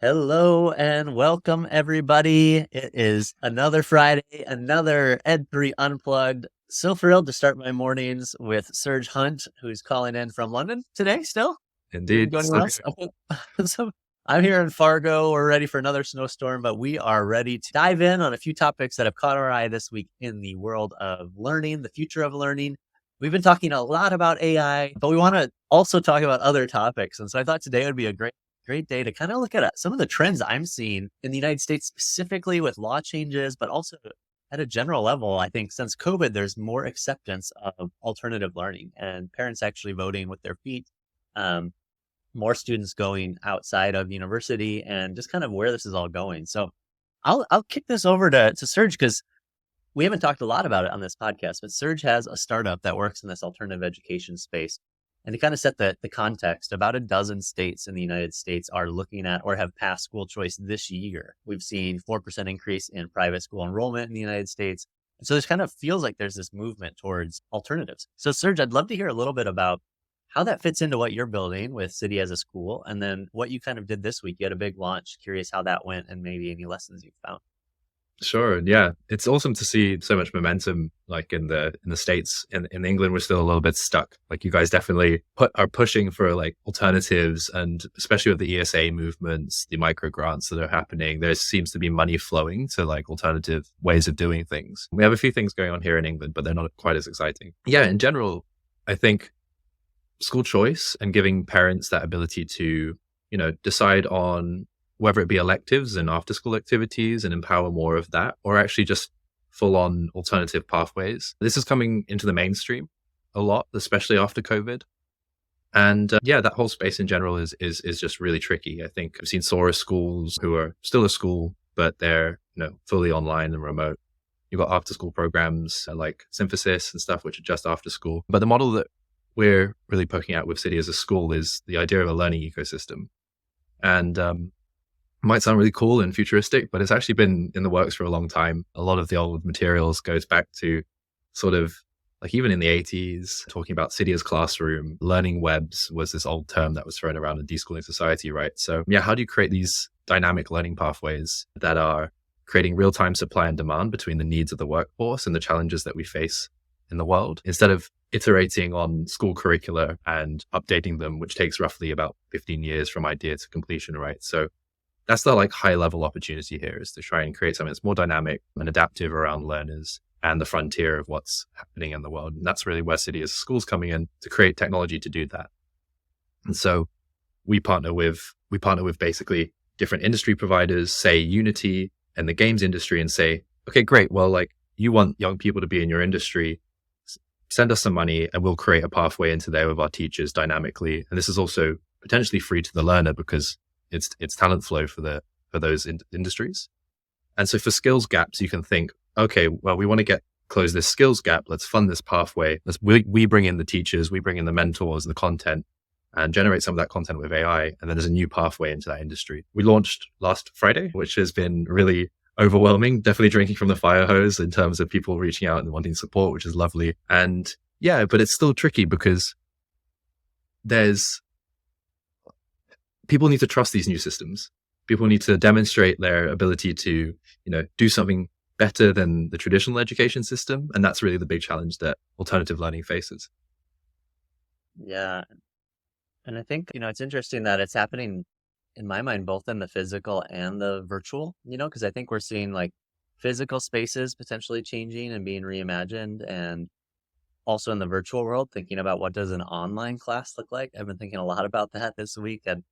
Hello and welcome, everybody. It is another Friday, another Ed3 Unplugged. So thrilled to start my mornings with Serj Hunt, who's calling in from London today still. You Indeed. go anywhere else? Okay. So I'm here in Fargo. We're ready for another snowstorm, but we are ready to dive in on a few topics that have caught our eye this week in the world of learning, the future of learning. We've been talking a lot about AI, but we want to also talk about other topics. And so I thought today would be a great day to kind of look at some of the trends I'm seeing in the United States, specifically with law changes, but also at a general level. I think since COVID, there's more acceptance of alternative learning and parents actually voting with their feet. Um, More students going outside of university and just kind of where this is all going. So I'll kick this over to Serj because we haven't talked a lot about it on this podcast, but Serj has a startup that works in this alternative education space. And to kind of set the context, about a dozen states in the United States are looking at or have passed school choice this year. We've seen 4% increase in private school enrollment in the United States. So this kind of feels like there's this movement towards alternatives. So Serj, I'd love to hear a little bit about how that fits into what you're building with City as a School, and then what you kind of did this week. You had a big launch. Curious how that went and maybe any lessons you found. Sure. Yeah. It's awesome to see so much momentum like in the States. In England, we're still a little bit stuck. Like you guys definitely are pushing for like alternatives, and especially with the ESA movements, the micro grants that are happening, there seems to be money flowing to like alternative ways of doing things. We have a few things going on here in England, but they're not quite as exciting. Yeah, in general, I think school choice and giving parents that ability to, decide on whether it be electives and after school activities and empower more of that, or actually just full on alternative pathways. This is coming into the mainstream a lot, especially after COVID. And yeah, that whole space in general is just really tricky. I think I've seen Sora schools who are still a school, but they're, fully online and remote. You've got after school programs like Synthesis and stuff, which are just after school. But the model that we're really poking at with City as a School is the idea of a learning ecosystem. And might sound really cool and futuristic, but it's actually been in the works for a long time. A lot of the old materials goes back to sort of like even in the 80s, talking about City as Classroom. Learning webs was this old term that was thrown around in deschooling society, right? So yeah, how do you create these dynamic learning pathways that are creating real-time supply and demand between the needs of the workforce and the challenges that we face in the world, instead of iterating on school curricula and updating them, which takes roughly about 15 years from idea to completion, right? So that's the like high level opportunity here, is to try and create something that's more dynamic and adaptive around learners and the frontier of what's happening in the world. And that's really where City as Schools coming in to create technology to do that. And so we partner with basically different industry providers, say Unity and the games industry, and say, okay, great. Well, like you want young people to be in your industry, send us some money and we'll create a pathway into there with our teachers dynamically. And this is also potentially free to the learner because it's talent flow for those industries. And so for skills gaps, you can think, okay, well, we want to close this skills gap. Let's fund this pathway. We bring in the teachers, we bring in the mentors, the content, and generate some of that content with AI. And then there's a new pathway into that industry. We launched last Friday, which has been really overwhelming, definitely drinking from the fire hose in terms of people reaching out and wanting support, which is lovely. And yeah, but it's still tricky because people need to trust these new systems. People need to demonstrate their ability to, do something better than the traditional education system. And that's really the big challenge that alternative learning faces. Yeah. And I think, it's interesting that it's happening in my mind, both in the physical and the virtual, because I think we're seeing like physical spaces potentially changing and being reimagined, and also in the virtual world, thinking about what does an online class look like. I've been thinking a lot about that this week. And,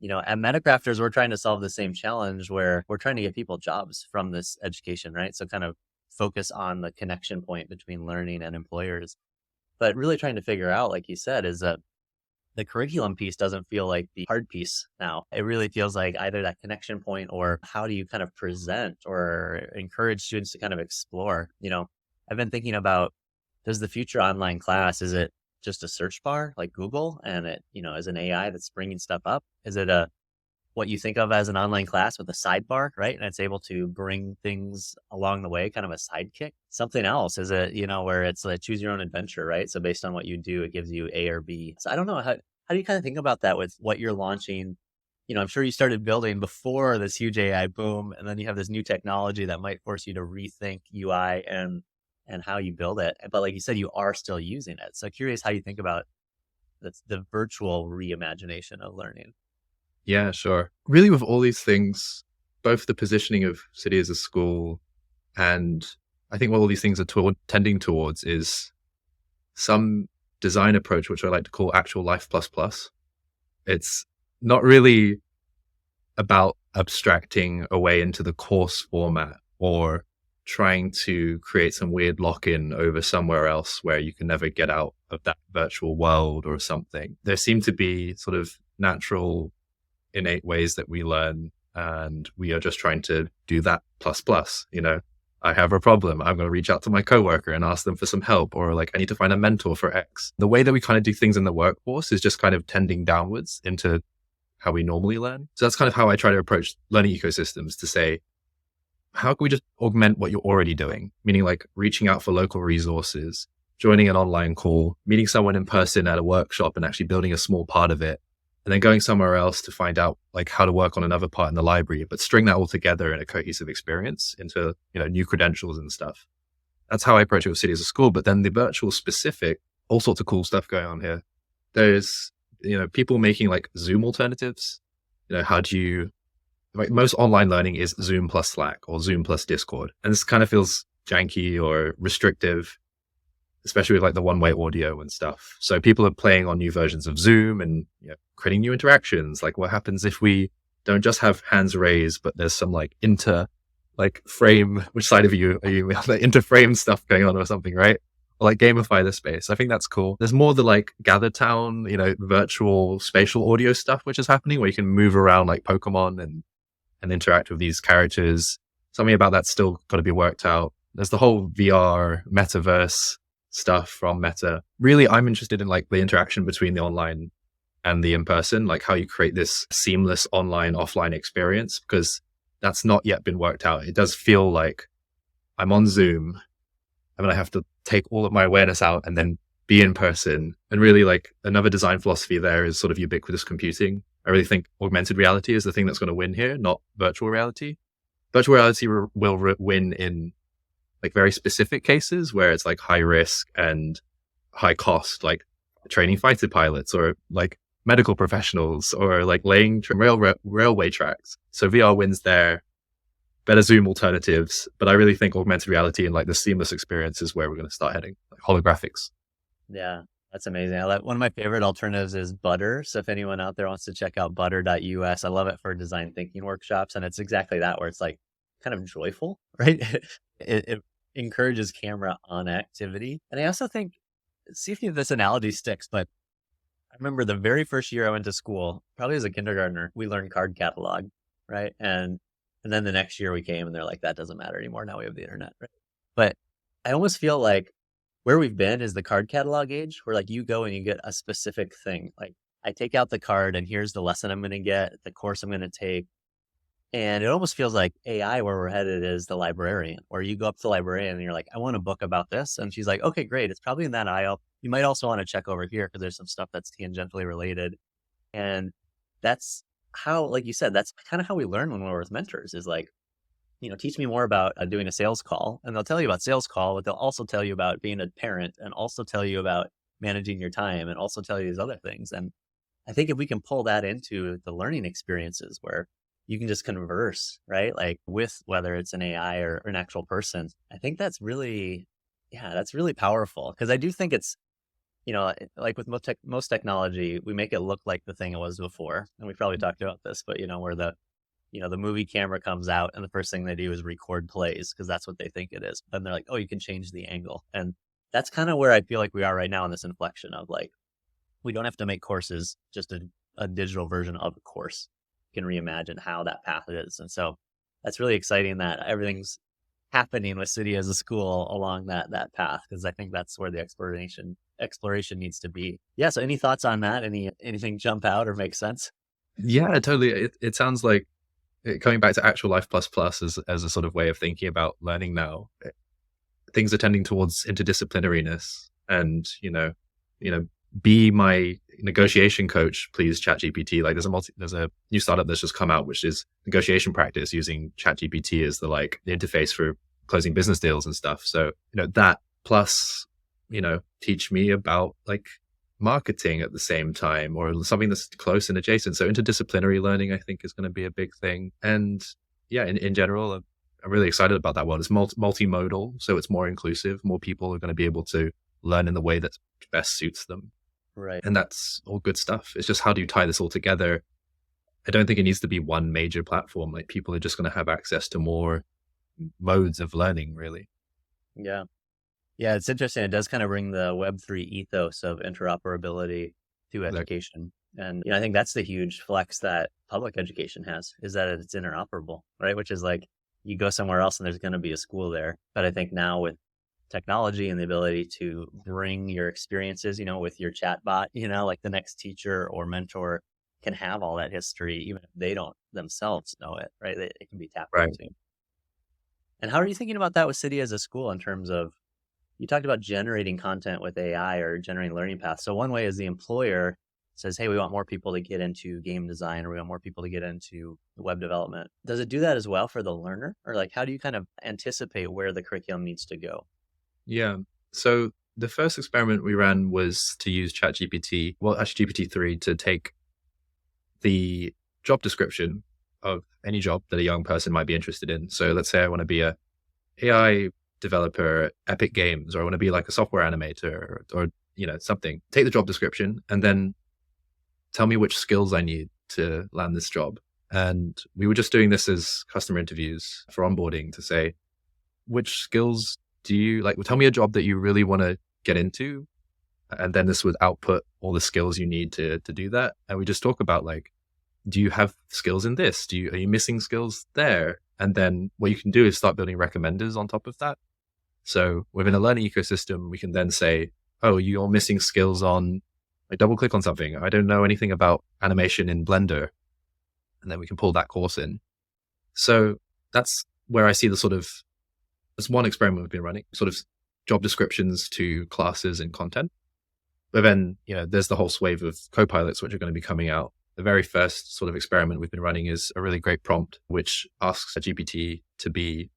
at Metacrafters, we're trying to solve the same challenge where we're trying to get people jobs from this education, right? So kind of focus on the connection point between learning and employers, but really trying to figure out, like you said, is that the curriculum piece doesn't feel like the hard piece now. It really feels like either that connection point, or how do you kind of present or encourage students to kind of explore. I've been thinking about, does the future online class, is it just a search bar like Google and it, is an AI that's bringing stuff up? Is it what you think of as an online class with a sidebar, right? And it's able to bring things along the way, kind of a sidekick. Something else is it, where it's like choose your own adventure, right? So based on what you do, it gives you A or B. So I don't know, how do you kind of think about that with what you're launching, I'm sure you started building before this huge AI boom, and then you have this new technology that might force you to rethink UI and how you build it. But like you said, you are still using it. So curious how you think about the virtual reimagination of learning. Yeah, sure. Really, with all these things, both the positioning of City as a school and I think what all these things are tending towards is some design approach, which I like to call actual life plus plus. It's not really about abstracting away into the course format or trying to create some weird lock-in over somewhere else where you can never get out of that virtual world or something. There seem to be sort of natural, innate ways that we learn, and we are just trying to do that plus plus, I have a problem. I'm going to reach out to my coworker and ask them for some help, or like, I need to find a mentor for X. The way that we kind of do things in the workforce is just kind of tending downwards into how we normally learn. So that's kind of how I try to approach learning ecosystems, to say, how can we just augment what you're already doing? Meaning like reaching out for local resources, joining an online call, meeting someone in person at a workshop and actually building a small part of it, and then going somewhere else to find out like how to work on another part in the library, but string that all together in a cohesive experience into, new credentials and stuff. That's how I approach it with City as a school. But then the virtual specific, all sorts of cool stuff going on here. There's, people making like Zoom alternatives. How do you, like, most online learning is Zoom plus Slack or Zoom plus Discord. And this kind of feels janky or restrictive, especially with like the one-way audio and stuff. So people are playing on new versions of Zoom and creating new interactions. Like, what happens if we don't just have hands raised, but there's some like frame, which side of you are you, the inter-frame stuff going on or something, right? Or like gamify the space. I think that's cool. There's more the like Gather Town, virtual spatial audio stuff, which is happening where you can move around like Pokemon and interact with these characters. Something about that's still got to be worked out. There's the whole VR metaverse stuff from Meta. Really, I'm interested in like the interaction between the online and the in-person, like how you create this seamless online offline experience, because that's not yet been worked out. It does feel like I'm on Zoom and I have to take all of my awareness out and then be in person. And really, like, another design philosophy there is sort of ubiquitous computing. I really think augmented reality is the thing that's going to win here, not virtual reality. Virtual reality will win in like very specific cases where it's like high risk and high cost, like training fighter pilots or like medical professionals or like laying railway tracks. So VR wins there. Better Zoom alternatives. But I really think augmented reality and like the seamless experience is where we're going to start heading, like holographics. Yeah, that's amazing. One of my favorite alternatives is Butter. So if anyone out there wants to check out butter.us, I love it for design thinking workshops. And it's exactly that, where it's like kind of joyful, right? It encourages camera on activity. And I also think, see if this analogy sticks, but I remember the very first year I went to school, probably as a kindergartner, we learned card catalog, right? And then the next year we came and they're like, that doesn't matter anymore. Now we have the internet, right? But I almost feel like where we've been is the card catalog age, where like you go and you get a specific thing. Like, I take out the card and here's the lesson I'm going to get, the course I'm going to take. And it almost feels like AI, where we're headed, is the librarian, where you go up to the librarian and you're like, I want a book about this. And she's like, okay, great. It's probably in that aisle. You might also want to check over here because there's some stuff that's tangentially related. And that's how, like you said, that's kind of how we learn when we're with mentors, is like, teach me more about doing a sales call. And they'll tell you about sales call, but they'll also tell you about being a parent, and also tell you about managing your time, and also tell you these other things. And I think if we can pull that into the learning experiences where you can just converse, right? Like, with whether it's an AI or an actual person, I think that's really powerful. Because I do think it's, like with most technology, we make it look like the thing it was before. And we probably talked about this, but where the movie camera comes out and the first thing they do is record plays because that's what they think it is. Then they're like, oh, you can change the angle. And that's kind of where I feel like we are right now in this inflection of like, we don't have to make courses just a digital version of a course. We can reimagine how that path is. And so that's really exciting that everything's happening with City as a school along that path, because I think that's where the exploration needs to be. Yeah. So any thoughts on that? Anything jump out or make sense? Yeah, totally. It sounds like, coming back to actual life plus plus as a sort of way of thinking about learning now, things are tending towards interdisciplinariness and, be my negotiation coach, please ChatGPT. Like there's a new startup that's just come out, which is negotiation practice using ChatGPT as the interface for closing business deals and stuff. So, that plus, teach me about like marketing at the same time, or something that's close and adjacent. So interdisciplinary learning, I think, is going to be a big thing. And yeah, in general, I'm really excited about that world. It's multimodal, so it's more inclusive. More people are going to be able to learn in the way that best suits them. Right. And that's all good stuff. It's just, how do you tie this all together? I don't think it needs to be one major platform. Like, people are just going to have access to more modes of learning, really. Yeah. Yeah, it's interesting. It does kind of bring the Web3 ethos of interoperability to education. And I think that's the huge flex that public education has, is that it's interoperable, right? Which is like, you go somewhere else and there's going to be a school there. But I think now with technology and the ability to bring your experiences, with your chatbot, like the next teacher or mentor can have all that history, even if they don't themselves know it, right? It can be tapped into. And how are you thinking about that with City as a school in terms of, you talked about generating content with AI or generating learning paths. So one way is the employer says, hey, we want more people to get into game design, or we want more people to get into web development. Does it do that as well for the learner? Or like, how do you kind of anticipate where the curriculum needs to go? Yeah. So the first experiment we ran was to use ChatGPT, well, actually GPT-3, to take the job description of any job that a young person might be interested in. So let's say I want to be a AI developer at Epic Games, or I want to be like a software animator, or something. Take the job description and then tell me which skills I need to land this job. And we were just doing this as customer interviews for onboarding, to say, which skills do you like? Tell me a job that you really want to get into. And then this would output all the skills you need to do that. And we just talk about, like, do you have skills in this? Are you missing skills there? And then what you can do is start building recommenders on top of that. So within a learning ecosystem, we can then say, oh, you're missing skills on, like, double click on something. I don't know anything about animation in Blender. And then we can pull that course in. So that's where I see that's one experiment we've been running, sort of job descriptions to classes and content. But then, there's the whole swathe of copilots, which are going to be coming out. The very first sort of experiment we've been running is a really great prompt, which asks a GPT to be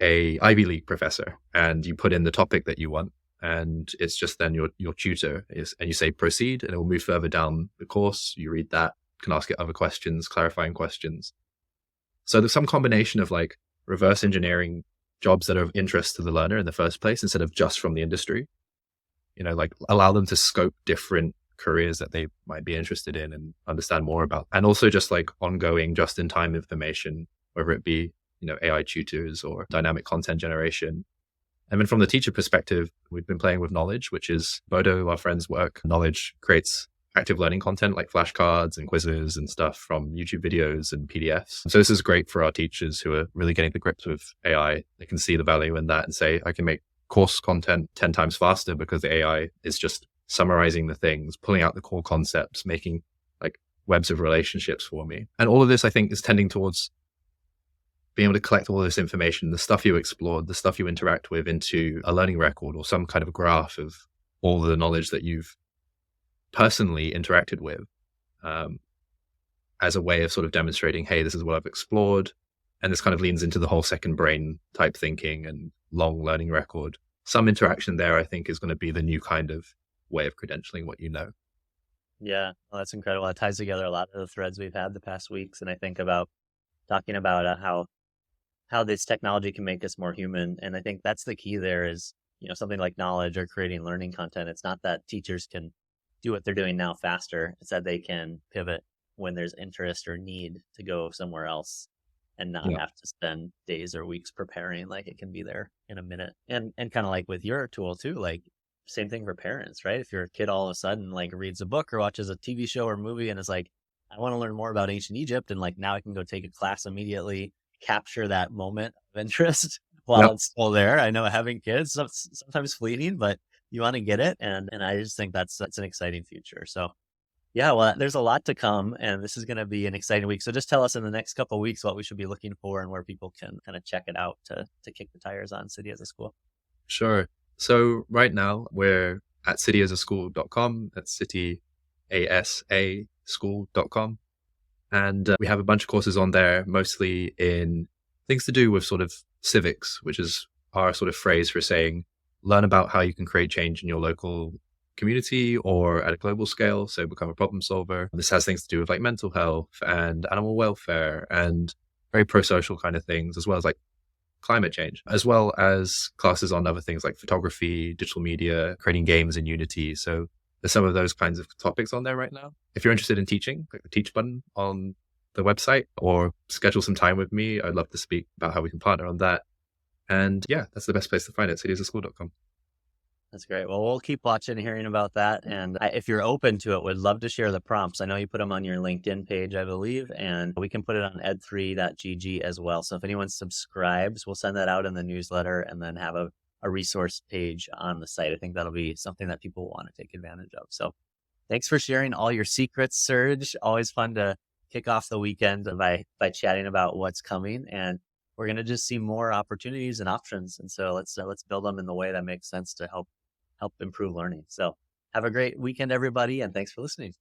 a Ivy League professor, and you put in the topic that you want, and it's just then your tutor and you say proceed, and it will move further down the course. You read that, can ask it other questions, clarifying questions. So there's some combination of like reverse engineering jobs that are of interest to the learner in the first place, instead of just from the industry. Like, allow them to scope different careers that they might be interested in and understand more about. And also just like ongoing just-in-time information, whether it be, AI tutors or dynamic content generation. And then from the teacher perspective, we've been playing with Knowledge, which is Bodo, our friend's work. Knowledge creates active learning content like flashcards and quizzes and stuff from YouTube videos and PDFs. So this is great for our teachers who are really getting to grips with AI. They can see the value in that and say, I can make course content 10 times faster because the AI is just summarizing the things, pulling out the core concepts, making like webs of relationships for me. And all of this, I think, is tending towards being able to collect all this information, the stuff you explored, the stuff you interact with, into a learning record or some kind of graph of all the knowledge that you've personally interacted with, as a way of sort of demonstrating, hey, this is what I've explored. And this kind of leans into the whole second brain type thinking and long learning record. Some interaction there, I think, is going to be the new kind of way of credentialing what you know. Yeah, well, that's incredible. It ties together a lot of the threads we've had the past weeks. And I think about talking about how this technology can make us more human. And I think that's the key there is, something like Knowledge or creating learning content. It's not that teachers can do what they're doing now faster. It's that they can pivot when there's interest or need to go somewhere else and not have to spend days or weeks preparing. Like, it can be there in a minute. And kind of like with your tool too, like same thing for parents, right? If your kid all of a sudden like reads a book or watches a TV show or movie and is like, I want to learn more about ancient Egypt, and like now I can go take a class immediately, capture that moment of interest while it's still there. I know having kids sometimes fleeting, but you want to get it. And I just think that's an exciting future. So yeah, well, there's a lot to come, and this is going to be an exciting week. So just tell us in the next couple of weeks what we should be looking for and where people can kind of check it out to kick the tires on City as a School. Sure. So right now we're at cityasaschool.com. That's city school.com. And we have a bunch of courses on there, mostly in things to do with sort of civics, which is our sort of phrase for saying, learn about how you can create change in your local community or at a global scale. So become a problem solver. This has things to do with like mental health and animal welfare and very pro-social kind of things, as well as like climate change, as well as classes on other things like photography, digital media, creating games in Unity. So there's some of those kinds of topics on there right now. If you're interested in teaching, click the teach button on the website or schedule some time with me. I'd love to speak about how we can partner on that. And yeah, that's the best place to find it, cityasaschool.com. That's great. Well, we'll keep watching and hearing about that. And if you're open to it, would love to share the prompts. I know you put them on your LinkedIn page, I believe, and we can put it on ed3.gg as well. So if anyone subscribes, we'll send that out in the newsletter and then have a resource page on the site. I think that'll be something that people want to take advantage of. So thanks for sharing all your secrets, Serj. Always fun to kick off the weekend by chatting about what's coming. And we're going to just see more opportunities and options. And so let's build them in the way that makes sense to help improve learning. So have a great weekend, everybody, and thanks for listening.